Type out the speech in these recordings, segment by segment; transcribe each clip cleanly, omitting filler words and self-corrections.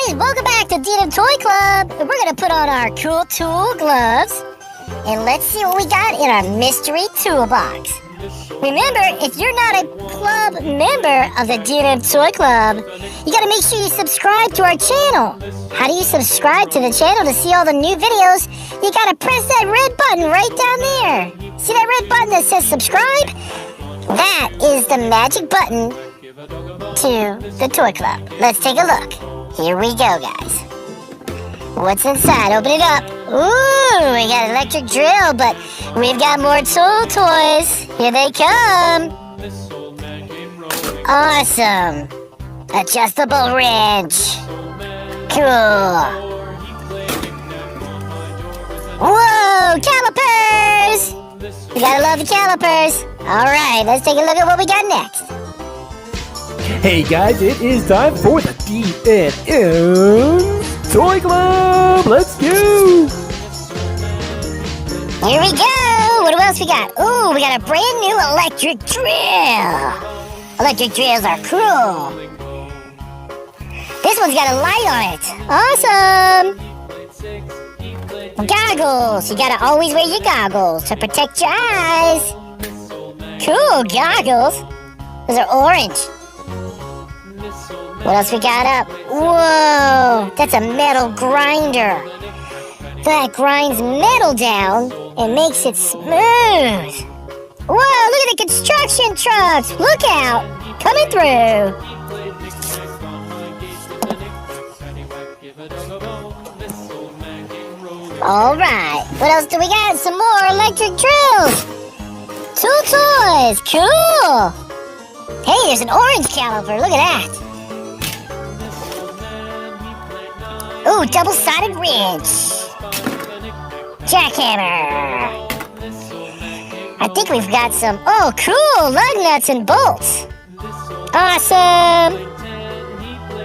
guys, welcome back to D&M Toy Club. And we're going to put on our cool tool gloves. And let's see what we got in our mystery toolbox. Remember, if you're not a club member of the D&M Toy Club, you got to make sure you subscribe to our channel. How do you subscribe to the channel to see all the new videos? You got to press that red button right down there. See that red button that says subscribe? That is the magic button to the Toy Club. Let's take a look. Here we go, guys. What's inside? Open it up. Ooh, we got an electric drill, but we've got more tool toys. Here they come. Awesome. Adjustable wrench. Cool. Whoa, calipers. We gotta love the calipers. All right, let's take a look at what we got next. Hey guys, it is time for the D&M Toy Club! Let's go! Here we go! What else we got? Ooh, we got a brand new electric drill! Electric drills are cool! This one's got a light on it! Awesome! Goggles! You gotta always wear your goggles to protect your eyes! Cool goggles! Those are orange. What else we got up? Whoa! That's a metal grinder. That grinds metal down and makes it smooth. Whoa! Look at the construction trucks! Look out! Coming through! Alright, what else do we got? Some more electric drills! Two toys! Cool! Hey, there's an orange caliper. Look at that! Ooh, double-sided wrench. Jackhammer. I think we've got some... Oh, cool! Lug nuts and bolts. Awesome!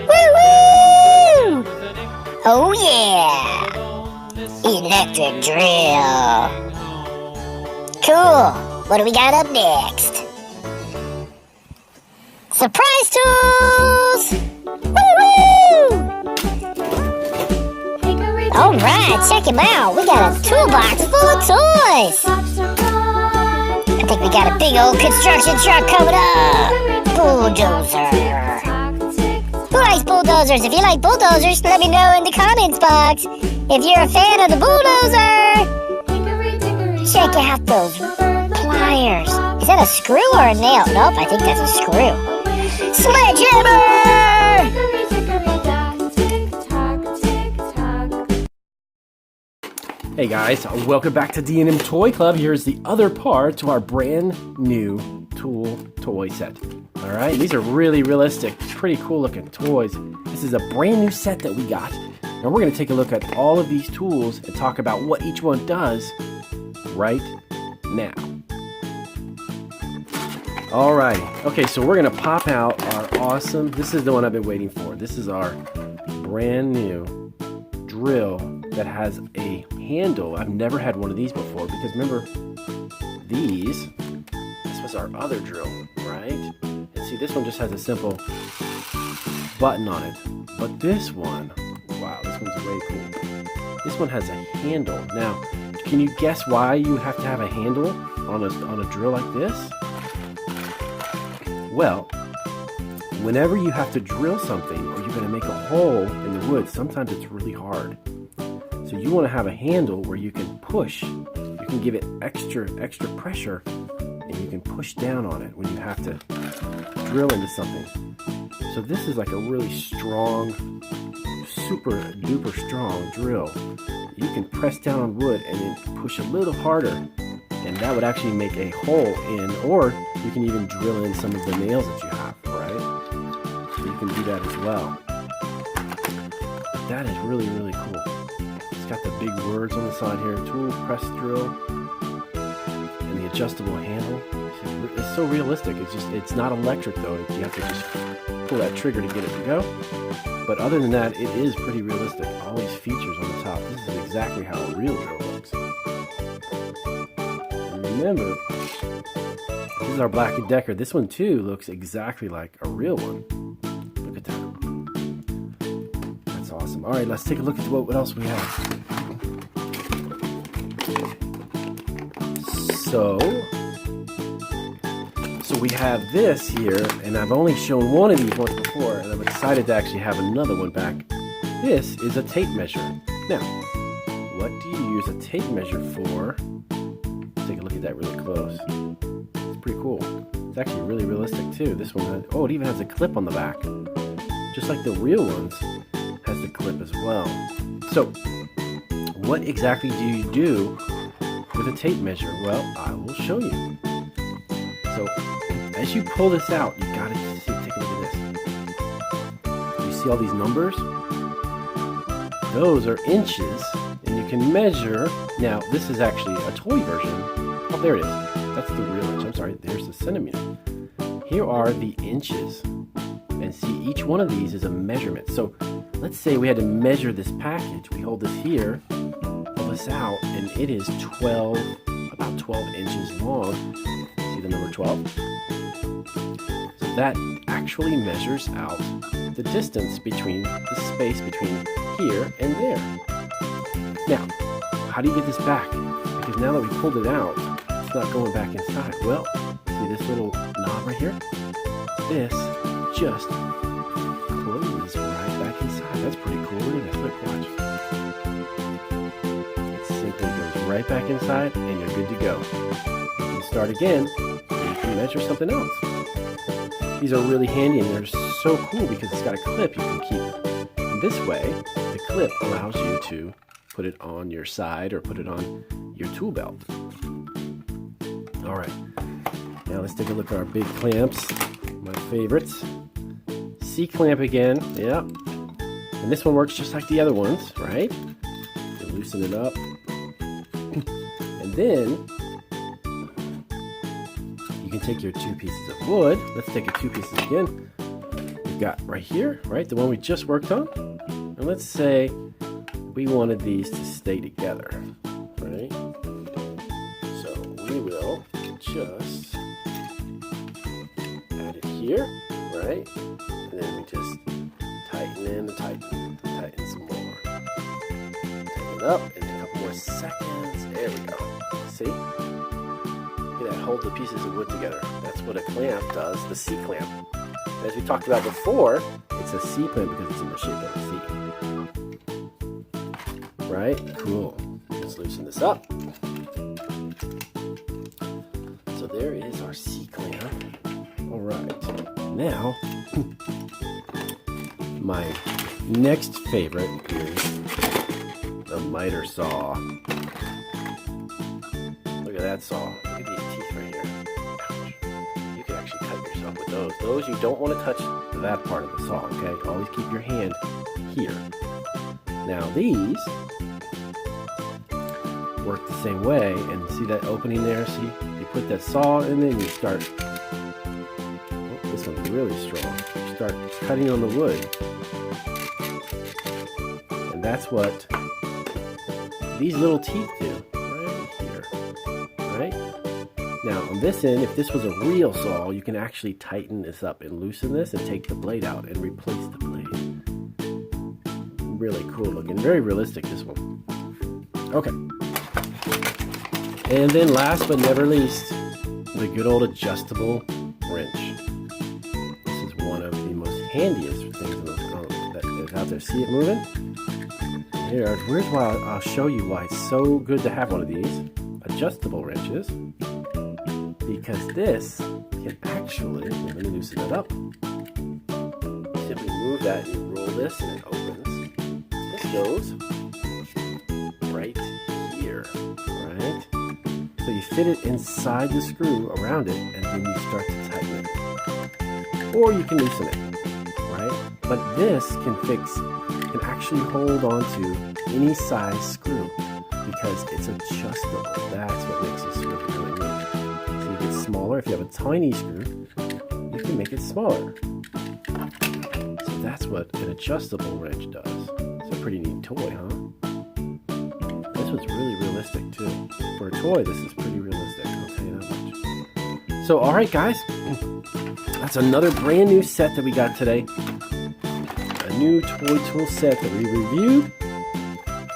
Woo-woo! Oh, yeah! Electric drill. Cool. What do we got up next? Surprise tools! Woo-woo! Alright, check him out. We got a toolbox full of toys. I think we got a big old construction truck coming up. Bulldozer. Who likes bulldozers? If you like bulldozers, let me know in the comments box. If you're a fan of the bulldozer, check out those pliers. Is that a screw or a nail? Nope, I think that's a screw. Sledgehammer! Hey guys, welcome back to D&M Toy Club. Here's the other part to our brand new toy set. Alright, these are really realistic, pretty cool looking toys. This is a brand new set that we got. Now we're going to take a look at all of these tools and talk about what each one does right now. Alright, okay, so we're going to pop out our awesome, this is the one I've been waiting for. This is our brand new drill that has a handle. I've never had one of these before because remember, this was our other drill, right? And see, this one just has a simple button on it. But this one, wow, this one's way cool. This one has a handle. Now, can you guess why you have to have a handle on a drill like this? Well, whenever you have to drill something or you're going to make a hole in the wood, sometimes it's really hard. So you want to have a handle where you can push, you can give it extra pressure, and you can push down on it when you have to drill into something. So this is like a really strong, super duper strong drill. You can press down on wood and then push a little harder, and that would actually make a hole in, or you can even drill in some of the nails that you have, right? So you can do that as well. But that is really, really cool. Got the big words on the side here, tool, press drill, and the adjustable handle. It's so realistic. It's not electric though. You have to just pull that trigger to get it to go. But other than that, it is pretty realistic. All these features on the top. This is exactly how a real drill looks. And remember, this is our Black & Decker. This one too looks exactly like a real one. Look at that. That's awesome. All right, let's take a look at what else we have. So we have this here, and I've only shown one of these once before, and I'm excited to actually have another one back. This is a tape measure. Now, what do you use a tape measure for? Let's take a look at that really close. It's pretty cool. It's actually really realistic too. This one, oh, it even has a clip on the back. Just like the real ones, has the clip as well. So, what exactly do you do with a tape measure? Well, I will show you. So, as you pull this out, you gotta take a look at this. You see all these numbers? Those are inches, and you can measure. Now, this is actually a toy version. Oh, there it is. That's the real inch. I'm sorry, there's the centimeter. Here are the inches. And see, each one of these is a measurement. So, let's say we had to measure this package. We hold this here, pull this out, and it is about 12 inches long. See the number 12? So that actually measures out the distance between the space between here and there. Now, how do you get this back? Because now that we pulled it out, it's not going back inside. Well, see this little knob right here? This just closes right back inside. That's pretty cool. Look at that. Look, watch. It simply goes right back inside, and you're good to go. You can start again, and you can measure something else. These are really handy, and they're so cool because it's got a clip you can keep. And this way, the clip allows you to put it on your side or put it on your tool belt. All right, now let's take a look at our big clamps, my favorites. C-clamp again, yeah. And this one works just like the other ones, right? You loosen it up. And then you can take your 2 pieces of wood. Let's take your 2 pieces again. We've got right here, right, the one we just worked on. And let's say we wanted these to stay together, right? So we will just add it here, right? And then we just tighten in and tighten some more. Tighten it up, and a couple more seconds. There we go. See? Look at that, hold the pieces of wood together. That's what a clamp does, the C-clamp. As we talked about before, it's a C-clamp because it's in the shape of a C. Right? Cool. Let's loosen this up. So there is our C-clamp. All right. Now, my next favorite is the miter saw. Look at that saw. Look at these teeth right here. Ouch. You can actually cut yourself with those. Those you don't want to touch that part of the saw, okay? Always keep your hand here. Now these work the same way, and see that opening there? See? You put that saw in there and you start. Oh, this one's really strong. You start cutting on the wood. And that's what these little teeth do. Right here. Right? Now on this end, if this was a real saw, you can actually tighten this up and loosen this and take the blade out and replace the blade. Really cool looking. Very realistic, this one. Okay. And then last but never least, the good old adjustable wrench. This is one of the most handiest things that is out there. See it moving? Here's why I'll show you why it's so good to have one of these adjustable wrenches. Because this can actually, let me loosen it up. Simply move that, you roll this, and it opens. This goes right here, right? So you fit it inside the screw around it, and then you start to tighten it. Or you can loosen it, right? But this can actually hold on to any size screw because it's adjustable. That's what makes this really, really neat. So you get smaller. If you have a tiny screw, you can make it smaller. So that's what an adjustable wrench does. It's a pretty neat toy, huh? This one's really realistic too. For a toy, this is pretty realistic, I'll tell you that much. So, alright guys, that's another brand new set that we got today. A new toy tool set that we reviewed.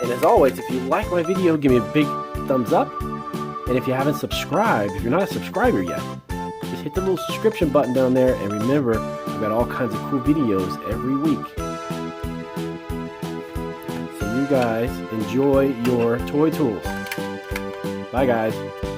And as always, if you like my video, give me a big thumbs up. And if you haven't subscribed, if you're not a subscriber yet, just hit the little subscription button down there. And remember, we've got all kinds of cool videos every week. So you guys enjoy your toy tools. Bye guys.